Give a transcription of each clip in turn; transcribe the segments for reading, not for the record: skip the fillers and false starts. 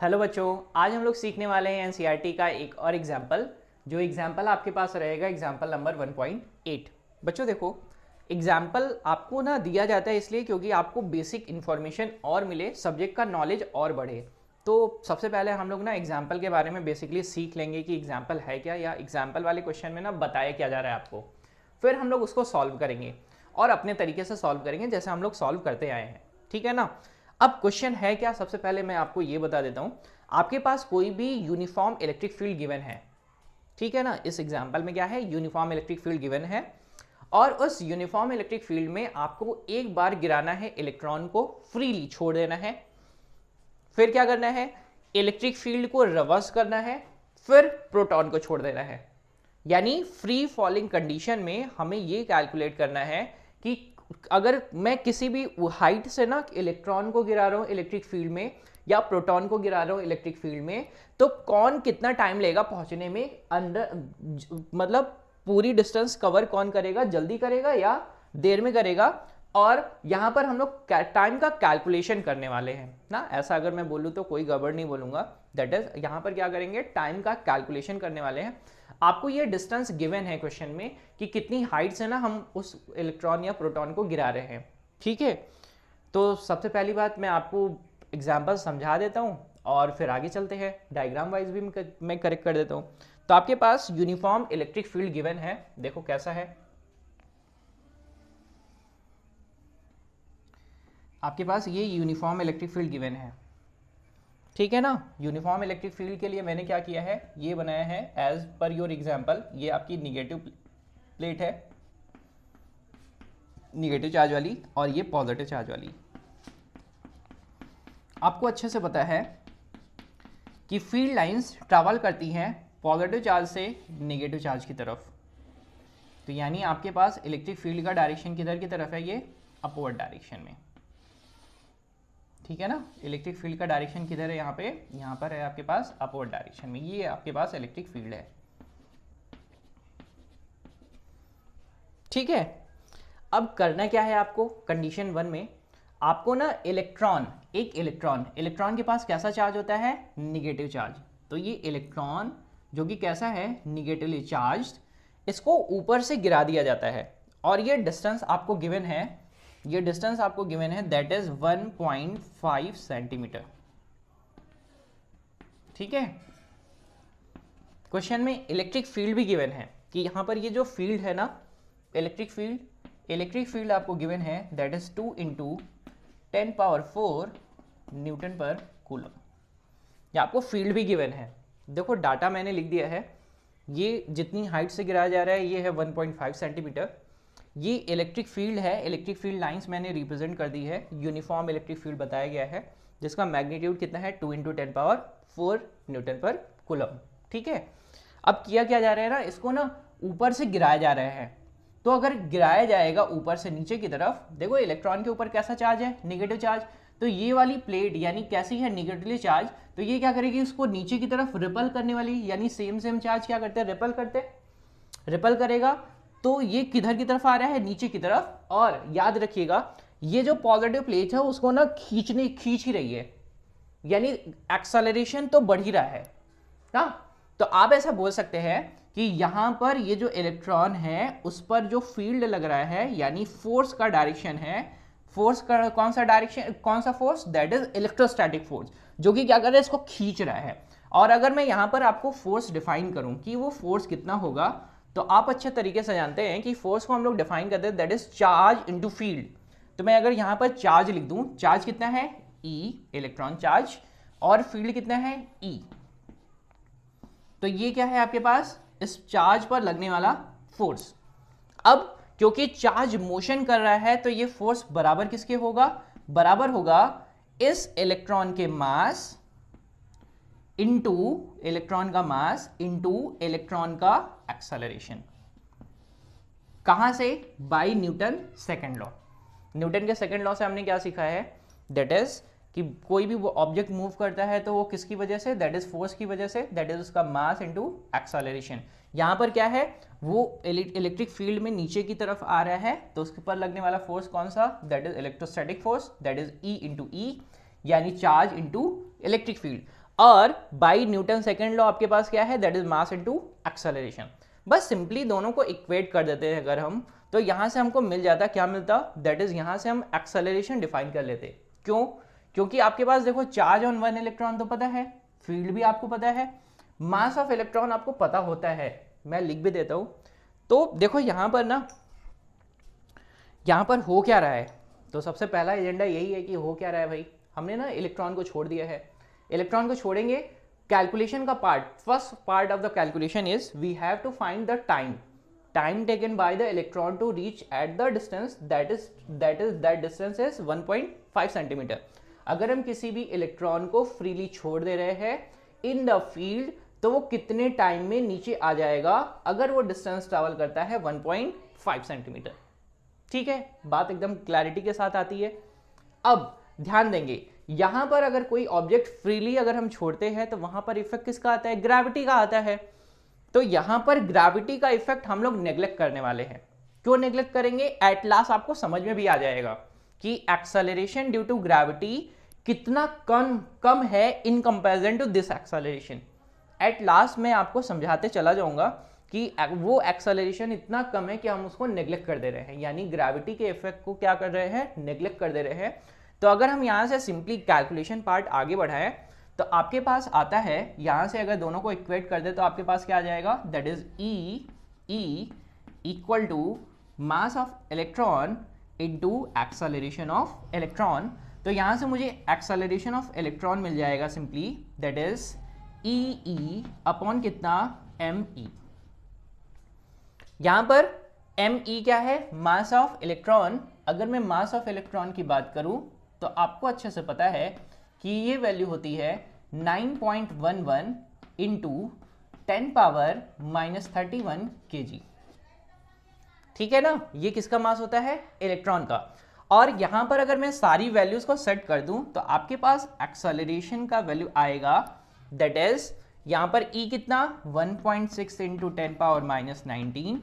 Hello बच्चों, आज हम लोग सीखने वाले हैं एनसीईआरटी का एक और एग्जाम्पल। जो एग्जाम्पल आपके पास रहेगा एग्जाम्पल नंबर 1.8। बच्चों देखो, एग्जाम्पल आपको ना दिया जाता है इसलिए क्योंकि आपको बेसिक इन्फॉर्मेशन और मिले, सब्जेक्ट का नॉलेज और बढ़े। तो सबसे पहले हम लोग ना एग्जाम्पल के बारे में बेसिकली सीख लेंगे कि एग्जाम्पल है क्या, या एग्जाम्पल वाले क्वेश्चन में ना बताया क्या जा रहा है आपको। फिर हम लोग उसको सॉल्व करेंगे और अपने तरीके से सॉल्व करेंगे जैसे हम लोग सॉल्व करते आए हैं। ठीक है ना। अब क्वेश्चन है क्या, सबसे पहले मैं आपको ये बता देता हूं। आपके पास कोई भी यूनिफॉर्म इलेक्ट्रिक फील्ड गिवन है, ठीक है ना। इस एग्जांपल में क्या है, यूनिफॉर्म इलेक्ट्रिक फील्ड गिवन है और उस यूनिफॉर्म इलेक्ट्रिक फील्ड में आपको एक बार गिराना है, इलेक्ट्रॉन को फ्रीली छोड़ देना है। फिर क्या करना है, इलेक्ट्रिक फील्ड को रिवर्स करना है, फिर प्रोटॉन को छोड़ देना है। यानी फ्री फॉलिंग कंडीशन में हमें ये कैलकुलेट करना है कि अगर मैं किसी भी हाइट से ना इलेक्ट्रॉन को गिरा रहा हूं इलेक्ट्रिक फील्ड में या प्रोटॉन को गिरा रहा हूं इलेक्ट्रिक फील्ड में, तो कौन कितना टाइम लेगा पहुंचने में, अंदर मतलब पूरी डिस्टेंस कवर कौन करेगा, जल्दी करेगा या देर में करेगा। और यहां पर हम लोग टाइम का कैलकुलेशन करने वाले हैं ना। ऐसा अगर मैं बोलूं तो कोई गड़बड़ नहीं बोलूंगा। दैट इज यहां पर क्या करेंगे, टाइम का कैलकुलेशन करने वाले हैं। आपको ये डिस्टेंस गिवन है क्वेश्चन में कि कितनी हाइट से ना हम उस इलेक्ट्रॉन या प्रोटॉन को गिरा रहे हैं। ठीक है, तो सबसे पहली बात मैं आपको एग्जांपल समझा देता हूं और फिर आगे चलते हैं। डायग्राम वाइज भी मैं करेक्ट कर देता हूं। तो आपके पास यूनिफॉर्म इलेक्ट्रिक फील्ड गिवन है, देखो कैसा है। आपके पास ये यूनिफॉर्म इलेक्ट्रिक फील्ड गिवन है, ठीक है ना। यूनिफॉर्म इलेक्ट्रिक फील्ड के लिए मैंने क्या किया है, ये बनाया है एज पर योर एग्जांपल। ये आपकी निगेटिव प्लेट है, निगेटिव चार्ज वाली, और ये पॉजिटिव चार्ज वाली। आपको अच्छे से पता है कि फील्ड लाइंस ट्रैवल करती हैं पॉजिटिव चार्ज से निगेटिव चार्ज की तरफ। तो यानी आपके पास इलेक्ट्रिक फील्ड का डायरेक्शन किधर की तरफ है, ये अपवर्ड डायरेक्शन में। ठीक है ना, इलेक्ट्रिक फील्ड का डायरेक्शन किधर है, यहाँ पर है आपके पास अपवर्ड डायरेक्शन में। ये आपके पास इलेक्ट्रिक फील्ड है, ठीक है। अब करना क्या है आपको, कंडीशन 1 में आपको ना एक इलेक्ट्रॉन के पास कैसा चार्ज होता है, निगेटिव चार्ज। तो ये इलेक्ट्रॉन जो कि कैसा है, निगेटिवली चार्ज, इसको ऊपर से गिरा दिया जाता है। और ये डिस्टेंस आपको गिवन है, दैट इज 1.5 सेंटीमीटर। ठीक है। क्वेश्चन में इलेक्ट्रिक फील्ड भी गिवन है कि यहां पर ये जो फील्ड है ना, इलेक्ट्रिक फील्ड आपको गिवन है, दैट इज 2 × 10⁴ न्यूटन पर कूलम। ये आपको फील्ड भी गिवन है। देखो डाटा मैंने लिख दिया है, ये जितनी हाइट से गिराया जा रहा है ये है 1.5 सेंटीमीटर। ये इलेक्ट्रिक फील्ड है, इलेक्ट्रिक फील्ड लाइंस मैंने रिप्रेजेंट कर दी है। यूनिफॉर्म इलेक्ट्रिक फील्ड बताया गया है जिसका मैग्नीट्यूड कितना है, 2 × 10⁴ न्यूटन पर कूलम। ठीक है। अब किया क्या जा रहा है ना, इसको ना ऊपर से गिराया जा रहा है। तो अगर गिराया जाएगा ऊपर से नीचे की तरफ, देखो इलेक्ट्रॉन के ऊपर कैसा चार्ज है, निगेटिव चार्ज। तो ये वाली प्लेट यानी कैसी है, निगेटिवली चार्ज। तो ये क्या करेगी, इसको नीचे की तरफ रिपल करने वाली, यानी सेम चार्ज क्या करते हैं, रिपल करेगा। तो ये किधर की तरफ आ रहा है, नीचे की तरफ। और याद रखिएगा ये जो पॉजिटिव प्लेट है उसको ना खींच ही रही है, यानी एक्सेलरेशन तो बढ़ ही रहा है ना। तो आप ऐसा बोल सकते हैं कि यहां पर ये जो इलेक्ट्रॉन है उस पर जो फील्ड लग रहा है, यानी फोर्स का डायरेक्शन है, फोर्स का कौन सा force, that is electrostatic force, जो कि क्या कर रहा है, इसको खींच रहा है। और अगर मैं यहां पर आपको फोर्स डिफाइन करूं कि वो फोर्स कितना होगा, तो आप अच्छे तरीके से जानते हैं कि फोर्स को हम लोग डिफाइन करते हैं, that is charge into field. तो मैं अगर यहां पर चार्ज लिख दूं, चार्ज कितना है, E, इलेक्ट्रॉन चार्ज, और फील्ड कितना है, E। तो ये क्या है आपके पास, इस चार्ज पर लगने वाला फोर्स। अब क्योंकि चार्ज मोशन कर रहा है तो ये फोर्स बराबर किसके होगा, बराबर होगा इस इलेक्ट्रॉन के मास इंटू इलेक्ट्रॉन का एक्सेलरेशन। कहां से, by Newton second law. Newton के सेकंड लॉ से हमने क्या सीखा है, दैट इज कि कोई भी वो ऑब्जेक्ट मूव करता है तो वो किसकी वजह से, दैट इज फोर्स की वजह से, दैट इज उसका मास इनटू एक्सेलरेशन। यहां पर क्या है, वो इलेक्ट्रिक फील्ड में नीचे की तरफ आ रहा है तो उसके ऊपर लगने वाला फोर्स कौन सा, that is electrostatic force, that is E × E, यानी चार्ज इनटू इलेक्ट्रिक फील्ड। और बाई न्यूटन सेकेंड लॉ आपके पास क्या है, that is mass into acceleration. बस सिंपली दोनों को इक्वेट कर देते हैं अगर हम, तो यहां से हमको मिल जाता, क्या मिलता, दैट इज यहां से हम एक्सेलरेशन डिफाइन कर लेते। क्यों? क्योंकि आपके पास देखो चार्ज ऑन वन इलेक्ट्रॉन तो पता है, फील्ड भी आपको पता है, मास ऑफ इलेक्ट्रॉन आपको पता होता है। मैं लिख भी देता हूं। तो देखो यहां पर ना, यहां पर हो क्या रहा है, तो सबसे पहला एजेंडा यही है कि हो क्या रहा है भाई, हमने ना इलेक्ट्रॉन को छोड़ दिया है। इलेक्ट्रॉन को छोड़ेंगे, कैलकुलेशन का part, first part of the calculation is we have to find the time taken by the electron to reach at the distance, that distance is 1.5 centimetre. अगर हम किसी भी इलेक्ट्रॉन को फ्रीली छोड़ दे रहे हैं इन द फील्ड, तो वो कितने टाइम में नीचे आ जाएगा अगर वो डिस्टेंस ट्रैवल करता है 1.5 सेंटीमीटर। ठीक है, बात एकदम क्लैरिटी के साथ आती है। अब ध्यान देंगे, यहां पर अगर कोई ऑब्जेक्ट फ्रीली अगर हम छोड़ते हैं तो वहां पर इफेक्ट किसका आता है, ग्रेविटी का आता है। तो यहां पर ग्रेविटी का इफेक्ट हम लोग नेग्लेक्ट करने वाले हैं। क्यों नेग्लेक्ट करेंगे, एट लास्ट आपको समझ में भी आ जाएगा कि एक्सेलरेशन ड्यू टू ग्रेविटी कितना कम है in comparison to this acceleration. At last मैं आपको समझाते चला जाऊंगा कि वो एक्सेलरेशन इतना कम है कि हम उसको नेग्लेक्ट कर दे रहे हैं, यानी ग्रेविटी के इफेक्ट को क्या कर रहे हैं, नेग्लेक्ट कर दे रहे हैं। तो अगर हम यहां से सिंपली कैलकुलेशन पार्ट आगे बढ़ाएं तो आपके पास आता है, यहां से अगर दोनों को इक्वेट कर दे तो आपके पास क्या आ जाएगा, that is E equal to mass of electron into acceleration of electron. तो यहां से मुझे एक्सेलरेशन ऑफ इलेक्ट्रॉन मिल जाएगा simply, that is E upon कितना, एम ई। यहां पर एम ई क्या है, मास ऑफ इलेक्ट्रॉन। अगर मैं मास ऑफ इलेक्ट्रॉन की बात करूं तो आपको अच्छे से पता है कि ये वैल्यू होती है 9.11 इंटू 10 पावर -31 kg। ठीक है ना, ये किसका मास होता है, इलेक्ट्रॉन का। और यहां पर अगर मैं सारी वैल्यूज को सेट कर दूं तो आपके पास एक्सेलरेशन का वैल्यू आएगा, दैट इज यहां पर ई कितना, 1.6 इंटू 10 पावर -19।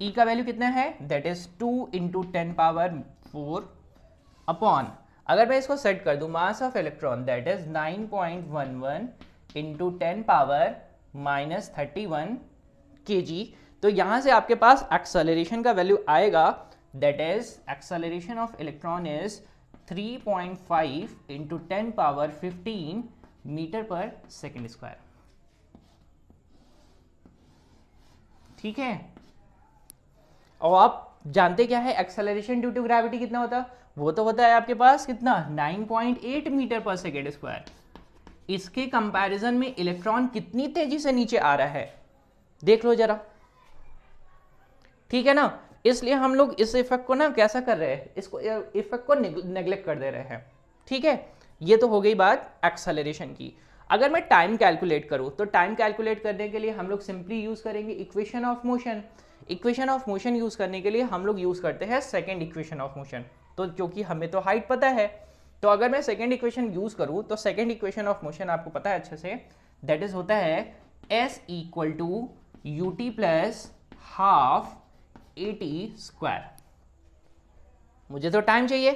ई का वैल्यू कितना है, that is 2 into 10 power 4 upon, अगर मैं इसको सेट कर दूं, mass of electron that is 9.11 into 10 power -31 kg। तो यहां से आपके पास एक्सेलरेशन का वैल्यू आएगा, that is acceleration of electron is 3.5 into 10 power 15 metre पर सेकेंड स्क्वायर। ठीक है, और आप जानते क्या है एक्सेलरेशन ड्यू टू ग्रेविटी कितना होता, वो तो होता है आपके पास कितना, 9.8 मीटर पर सेकेंड स्क्वायर। इसके कंपैरिजन में इलेक्ट्रॉन कितनी तेजी से नीचे आ रहा है देख लो जरा। ठीक है ना, इसलिए हम लोग इस इफेक्ट को ना कैसा कर रहे हैं, इसको इफेक्ट को नेग्लेक्ट कर दे रहे हैं। ठीक है, ये तो हो गई बात एक्सेलरेशन की। अगर मैं टाइम कैलकुलेट करूं तो टाइम कैलकुलेट करने के लिए हम लोग सिंपली यूज करेंगे equation of motion. Equation of motion use करने के लिए हम लोग यूज करते हैं सेकेंड इक्वेशन ऑफ मोशन। तो क्योंकि हमें तो हाइट पता है, तो अगर मैं सेकेंड इक्वेशन यूज करूं तो सेकेंड इक्वेशन ऑफ मोशन आपको पता है अच्छे से, दैट इज होता है S equal to U T plus half A T square. मुझे तो टाइम चाहिए,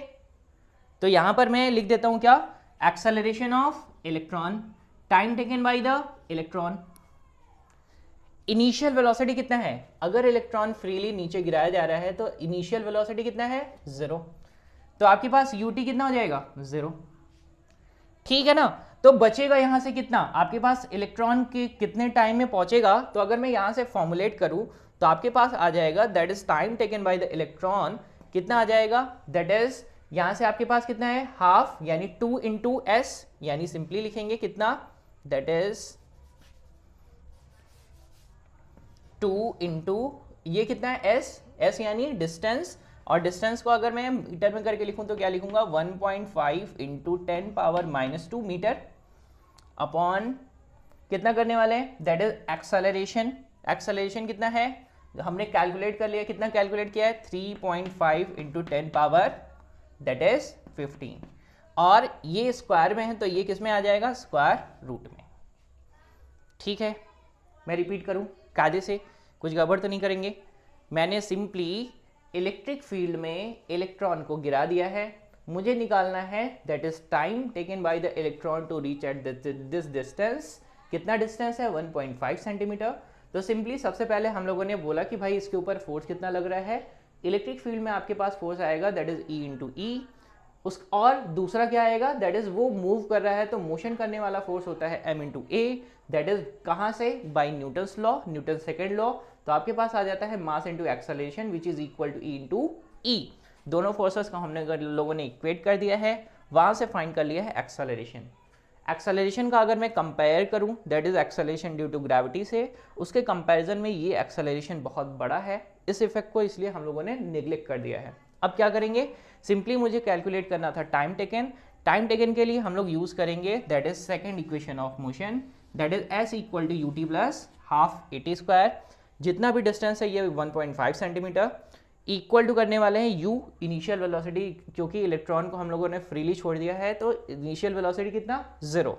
तो यहां पर मैं लिख देता हूं क्या, acceleration of electron, time taken by the electron. Initial velocity कितना है, अगर इलेक्ट्रॉन फ्रीली नीचे गिराया जा रहा है तो इनिशियल वेलोसिटी कितना है, 0। तो आपके पास ut कितना हो जाएगा, 0। ठीक है ना, तो बचेगा यहां से कितना, आपके पास इलेक्ट्रॉन के कितने टाइम में पहुंचेगा। तो अगर मैं यहां से फॉर्मुलेट करूं तो आपके पास आ जाएगा, that is time taken by the electron, कितना आ जाएगा, दैट इज यहां से आपके पास कितना है, हाफ, यानी 2 इंटू एस, यानी सिंपली लिखेंगे कितना, दैट इज 2 इंटू ये कितना है, एस यानी डिस्टेंस, और डिस्टेंस को अगर मैं मीटर में करके लिखूं तो क्या लिखूंगा, 1.5 इंटू 10 पावर -2 मीटर अपॉन कितना करने वाले हैं, दैट इज एक्सेलरेशन। एक्सेलरेशन कितना है, हमने कैलकुलेट कर लिया, कितना कैलकुलेट किया है, 3.5 इंटू 10 पावर दैट इज 15, और ये स्क्वायर में है तो ये किस में आ जाएगा, स्क्वायर रूट में। ठीक है, मैं रिपीट करूं कायदे से, कुछ गड़बड़ तो नहीं करेंगे। मैंने सिंपली इलेक्ट्रिक फील्ड में इलेक्ट्रॉन को गिरा दिया है, मुझे निकालना है that is time taken by the electron to reach at this distance. कितना डिस्टेंस है? 1.5 सेंटीमीटर। तो सिंपली सबसे पहले हम लोगों ने बोला कि भाई इसके ऊपर फोर्स कितना लग रहा है। इलेक्ट्रिक फील्ड में आपके पास फोर्स आएगा दैट इज ई इंटू ई। उस और दूसरा क्या आएगा? दैट इज वो मूव कर रहा है तो मोशन करने वाला फोर्स होता है m into A. That is कहाँ से? By Newton's law, Newton second law. तो आपके पास आ जाता है mass into acceleration which is equal to E into E. दोनों फोर्सेस को हमने लोगों ने इक्वेट कर दिया है, वहां से फाइंड कर लिया है एक्सेलरेशन। एक्सेलरेशन का अगर मैं कंपेयर करूं that is acceleration due to gravity से, उसके कंपैरिजन में ये एक्सेलरेशन बहुत बड़ा है। इस इफेक्ट को इसलिए हम लोगों ने निग्लेक्ट कर दिया है। अब क्या करेंगे? सिंपली मुझे कैलकुलेट करना था टाइम टेकन। टाइम टेकन के लिए हम लोग यूज करेंगे that is second equation of motion that is S equal to U T plus half A T square. जितना भी डिस्टेंस है ये 1.5 सेंटीमीटर इक्वल टू करने वाले हैं u इनिशियल वेलोसिटी, क्योंकि इलेक्ट्रॉन को हम लोगों ने फ्रीली छोड़ दिया है तो इनिशियल वेलोसिटी कितना? 0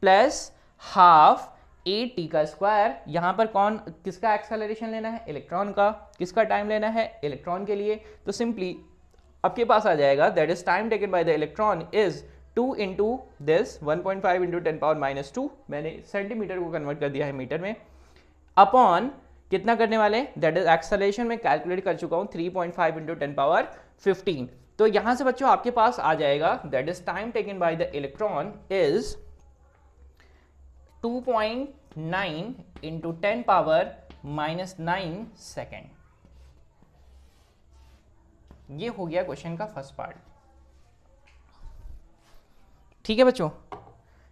प्लस हाफ ए टी का स्क्वायर। यहाँ पर कौन किसका एक्सेलरेशन लेना है? इलेक्ट्रॉन का। किसका टाइम लेना है? इलेक्ट्रॉन के लिए। तो सिंपली आपके पास आ जाएगा that is time taken by the electron is 2 into this 1.5 into 10 power minus 2, मैंने सेंटीमीटर को कन्वर्ट कर दिया है मीटर में, अपॉन कितना करने वाले? दैट इज एक्सेलरेशन में कैलकुलेट कर चुका हूं 3.5 इंटू 10 पावर 15। तो यहां से बच्चों आपके पास आ जाएगा that is time taken by the electron is 2.9 into 10 power minus 9 second. ये हो गया क्वेश्चन का फर्स्ट पार्ट। ठीक है बच्चों,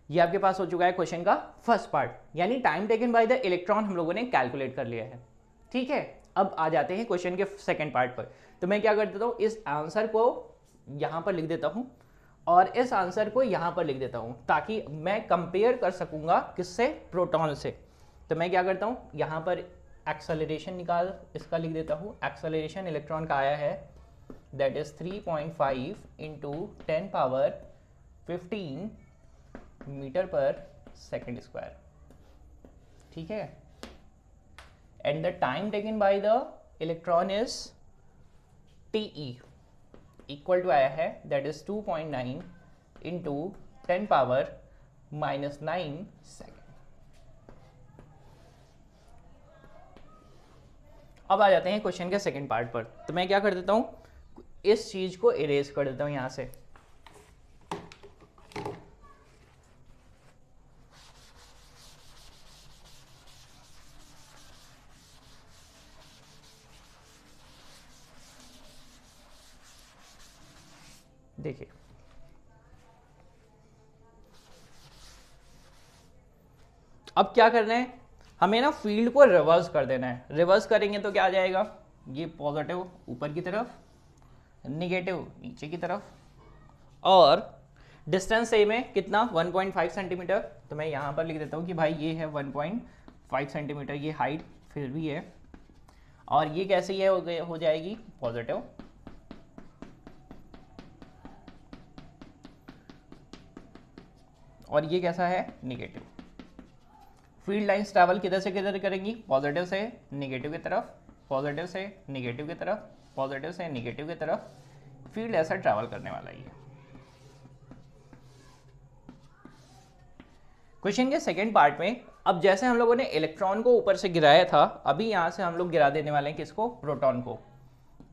ये आपके पास हो चुका है क्वेश्चन का फर्स्ट पार्ट, यानी time taken by the electron हम लोगों ने कैलकुलेट कर लिया है। ठीक है, अब आ जाते हैं क्वेश्चन के सेकंड पार्ट पर। तो मैं क्या कर देता हूँ, इस आंसर को यहां पर लिख देता हूं और इस आंसर को यहां पर लिख देता हूं ताकि मैं कंपेयर कर सकूंगा किससे? प्रोटॉन से। तो मैं क्या करता हूं, यहां पर एक्सेलरेशन निकाल इसका लिख देता हूं। एक्सेलरेशन इलेक्ट्रॉन का आया है that is 3.5 into 10 power 15 metre पर सेकेंड स्क्वायर। ठीक है, and the time taken by the electron is TE equal to आया है that is 2.9 into 10 power minus 9 second. अब आ जाते हैं क्वेश्चन के सेकंड पार्ट पर। तो मैं क्या कर देता हूं, इस चीज को इरेज कर देता हूं यहां से। देखिए अब क्या करना है, हमें ना फील्ड को रिवर्स कर देना है। रिवर्स करेंगे तो क्या आ जाएगा, ये पॉजिटिव ऊपर की तरफ, निगेटिव नीचे की तरफ, और डिस्टेंस सेम है कितना? 1.5 सेंटीमीटर। तो मैं यहाँ पर लिख देता हूँ कि भाई ये है 1.5 सेंटीमीटर, ये हाइट फिर भी है, और ये कैसे ये हो जाएगी पॉजिटिव, और ये कैसा है? निगेटिव। फील्ड लाइंस ट्रैवल किधर से किधर करेंगी? पॉजिटिव से निगेटिव की तरफ, पॉजिटिव से निगेटिव की तरफ, पॉजिटिव से निगेटिव की तरफ। फील्ड ऐसा ट्रैवल करने वाला ही है। क्वेश्चन के सेकंड पार्ट में अब जैसे हम लोगों ने इलेक्ट्रॉन को ऊपर से गिराया था, अभी यहां से हम लोग गिरा देने वाले हैं किसको? प्रोटॉन को।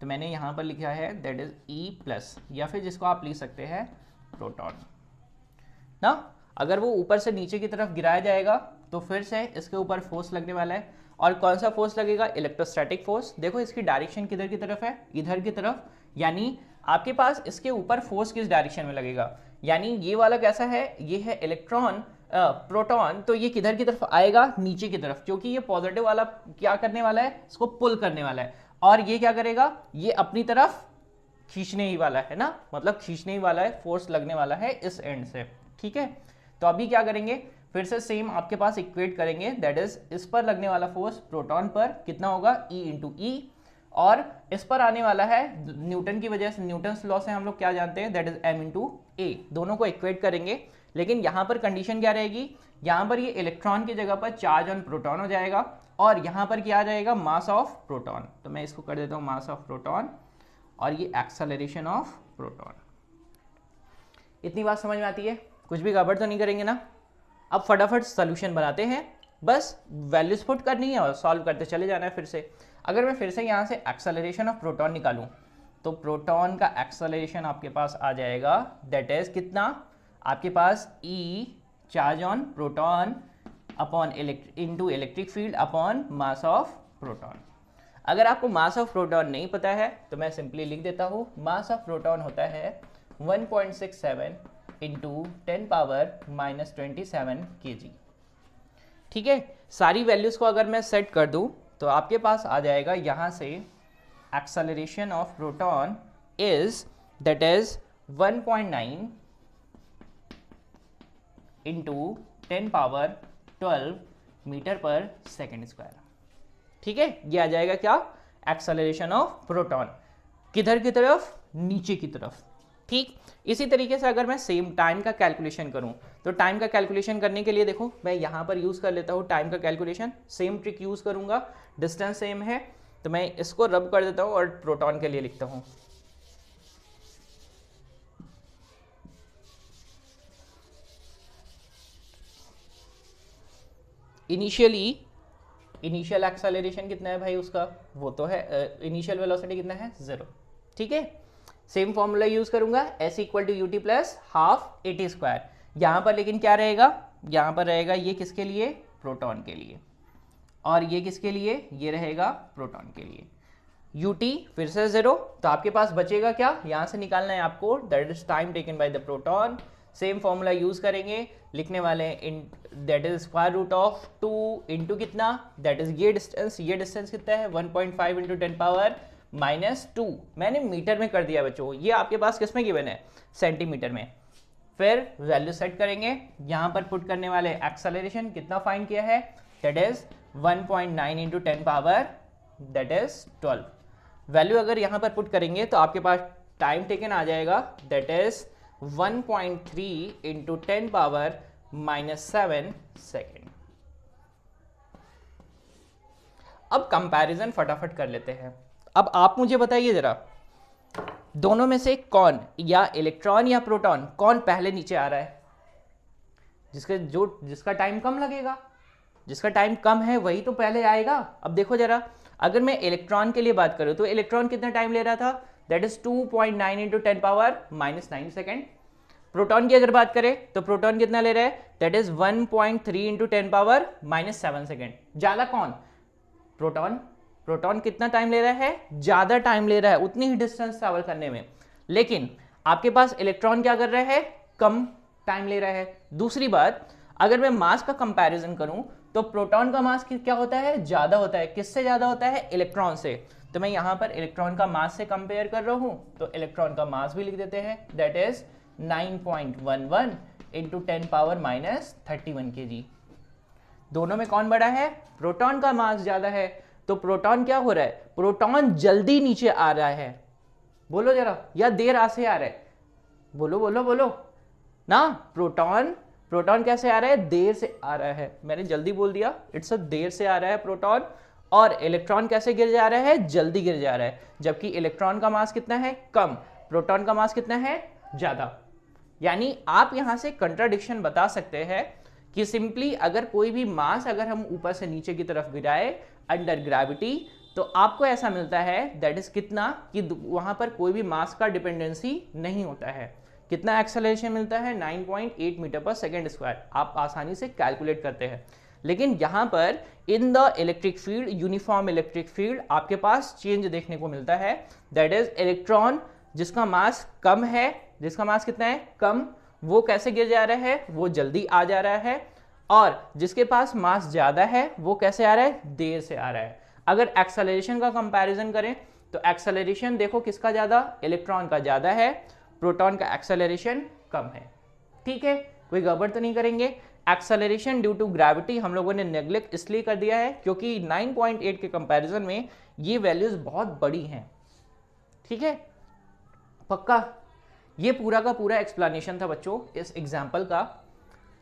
तो मैंने यहां पर लिखा है दैट इज ई प्लस, या फिर जिसको आप लिख सकते हैं प्रोटॉन ना। अगर वो ऊपर से नीचे की तरफ गिराया जाएगा तो फिर से इसके ऊपर फोर्स लगने वाला है, और कौन सा फोर्स लगेगा? Electrostatic force. देखो इसकी डायरेक्शन किधर की तरफ है? इधर की तरफ, यानी आपके पास इसके ऊपर फोर्स किस डायरेक्शन में लगेगा? यानी ये वाला कैसा है? ये है इलेक्ट्रॉन प्रोटॉन, तो ये किधर की तरफ आएगा? नीचे की तरफ, क्योंकि ये पॉजिटिव वाला क्या करने वाला है? इसको पुल करने वाला है, और ये क्या करेगा? ये अपनी तरफ खींचने ही वाला है ना, मतलब खींचने ही वाला है, फोर्स लगने वाला है इस एंड से। ठीक है, तो अभी क्या करेंगे, फिर से सेम आपके पास इक्वेट करेंगे, दैट इज इस पर लगने वाला फोर्स प्रोटॉन पर कितना होगा? E इंटू ई, और इस पर आने वाला है न्यूटन की वजह से, न्यूटन्स लॉ से हम लोग क्या जानते हैं? दैट इज m इंटू ए। दोनों को इक्वेट करेंगे, लेकिन यहां पर कंडीशन क्या रहेगी? यहां पर ये इलेक्ट्रॉन की जगह पर चार्ज ऑन प्रोटॉन हो जाएगा, और यहां पर क्या आ जाएगा? Mass of proton. तो मैं इसको कर देता हूं मास ऑफ प्रोटॉन, और ये एक्सेलरेशन ऑफ प्रोटॉन। इतनी बात समझ में आती है? कुछ भी गड़बड़ तो नहीं करेंगे ना? अब फटाफट सोल्यूशन बनाते हैं, बस वैल्यूज पुट करनी है और सॉल्व करते चले जाना है फिर से। अगर मैं फिर से यहाँ से एक्सेलरेशन ऑफ प्रोटॉन निकालूँ तो प्रोटॉन का एक्सेलरेशन आपके पास आ जाएगा, दैट इज कितना आपके पास E charge on proton upon into electric field upon mass of proton. अगर आपको मास ऑफ प्रोटॉन नहीं पता है तो मैं सिंपली लिख देता हूँ, मास ऑफ प्रोटॉन होता है 1.67 इंटू 10 पावर माइनस 27 kg। ठीक है, सारी वैल्यूज को अगर मैं सेट कर दूं तो आपके पास आ जाएगा यहाँ से acceleration of proton is that is 1.9 into 10 power 12 metre पर सेकेंड स्क्वायर। ठीक है, ये आ जाएगा क्या, एक्सेलरेशन ऑफ प्रोटॉन। किधर की तरफ, नीचे की तरफ। ठीक, इसी तरीके से अगर मैं सेम टाइम का कैलकुलेशन करूं तो टाइम का कैलकुलेशन करने के लिए देखो मैं यहां पर यूज कर लेता हूं टाइम का कैलकुलेशन, सेम ट्रिक यूज करूंगा, डिस्टेंस सेम है तो मैं इसको रब कर देता हूं और प्रोटॉन के लिए लिखता हूं। इनिशियल एक्सेलरेशन कितना है भाई उसका, वो तो है इनिशियल वेलोसिटी कितना है, 0। ठीक है, सेम फॉर्मूला यूज करूंगा, s equal to UT plus half AT square. यहां पर लेकिन क्या रहेगा, यहां पर रहेगा ये किसके लिए, प्रोटॉन के लिए, और ये किसके लिए, ये रहेगा प्रोटॉन के लिए। ut फिर से 0, तो आपके पास बचेगा क्या, यहां से निकालना है आपको, that is time taken by the proton. Same formula use करेंगे, लिखने वाले in that is square root of 2 into कितना, दैट इज ये डिस्टेंस कितना है 1.5 इंटू 10 पावर माइनस 2। मैंने मीटर में कर दिया बच्चों, ये आपके पास किस में गिवन है, सेंटीमीटर में। फिर वैल्यू सेट करेंगे, यहां पर पुट करने वाले एक्सेलरेशन कितना फाइंड किया है, that is 1.9 into 10 power that is 12। Value अगर यहां पर पुट करेंगे तो आपके पास टाइम टेकन आ जाएगा, that is 1.3 into 10 power minus 7 second. अब कंपैरिजन फटाफट कर लेते हैं। अब आप मुझे बताइए जरा, दोनों में से कौन, या इलेक्ट्रॉन या प्रोटॉन, कौन पहले नीचे आ रहा है, जिसका टाइम कम लगेगा, जिसका टाइम कम है वही तो पहले आएगा। अब देखो जरा, अगर मैं इलेक्ट्रॉन के लिए बात करूं तो इलेक्ट्रॉन कितना टाइम ले रहा था, that is 2.9 into 10 power minus 9 second. Proton की अगर बात करें तो प्रोटॉन कितना ले रहा है, that is 1.3 into 10 power minus 7 second. ज्यादा कौन, प्रोटॉन। प्रोटॉन कितना टाइम ले रहा है, ज्यादा टाइम ले रहा है उतनी ही डिस्टेंस ट्रैवल करने में, लेकिन आपके पास इलेक्ट्रॉन क्या कर रहा है, कम टाइम ले रहा है। दूसरी बात, अगर मैं मास का कंपैरिजन करूं तो प्रोटॉन का मास क्या होता है, ज्यादा होता है। किससे ज्यादा होता है, इलेक्ट्रॉन से। तो मैं यहां पर इलेक्ट्रॉन का मास से कंपेयर कर रहा हूं तो इलेक्ट्रॉन का मास भी लिख देते हैं, that is 9.11 into 10 power minus 31 kg। दोनों में कौन बड़ा है, प्रोटॉन का मास ज्यादा है। तो प्रोटॉन क्या हो रहा है, प्रोटॉन जल्दी नीचे आ रहा है, बोलो जरा, या देर से आ रहा है, बोलो बोलो बोलो ना। प्रोटॉन कैसे आ रहा है, देर से आ रहा है। मैंने जल्दी बोल दिया, इट्स अ देर से आ रहा है प्रोटॉन। और इलेक्ट्रॉन कैसे गिर जा रहा है, जल्दी गिर जा रहा है, जबकि इलेक्ट्रॉन का मास कितना है, कम, प्रोटॉन का मास कितना है, ज्यादा। यानी आप यहां से कंट्राडिक्शन बता सकते हैं कि सिंपली अगर कोई भी मास अगर हम ऊपर से नीचे की तरफ गिराए अंडर ग्रेविटी तो आपको ऐसा मिलता है, दैट इज कितना, कि वहां पर कोई भी मास का डिपेंडेंसी नहीं होता है। कितना एक्सेलरेशन मिलता है, 9.8 मीटर पर सेकेंड स्क्वायर। आप आसानी से कैलकुलेट करते हैं। लेकिन यहां पर in the electric field, uniform electric field, आपके पास चेंज देखने को मिलता है, दैट इज इलेक्ट्रॉन जिसका मास कम है, जिसका मास कितना है, कम, वो कैसे गिर जा रहा है, वो जल्दी आ जा रहा है। और जिसके पास मास ज्यादा है वो कैसे आ रहा है, देर से आ रहा है। अगर एक्सेलरेशन का कंपैरिजन करें तो एक्सेलरेशन देखो किसका ज्यादा, इलेक्ट्रॉन का ज्यादा है, प्रोटॉन का एक्सेलरेशन कम है। ठीक है, कोई गड़बड़ तो नहीं करेंगे। एक्सेलरेशन ड्यू टू ग्रेविटी हम लोगों ने नेग्लेक्ट इसलिए कर दिया है क्योंकि 9.8 के कंपैरिजन में ये वैल्यूज बहुत बड़ी हैं। ठीक है, पक्का। ये पूरा का पूरा एक्सप्लेनेशन था बच्चों इस एग्जाम्पल का।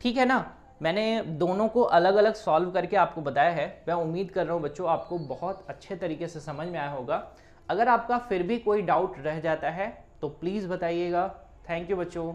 ठीक है ना, मैंने दोनों को अलग अलग सॉल्व करके आपको बताया है। मैं उम्मीद कर रहा हूँ बच्चों आपको बहुत अच्छे तरीके से समझ में आया होगा। अगर आपका फिर भी कोई डाउट रह जाता है तो प्लीज़ बताइएगा। थैंक यू बच्चों।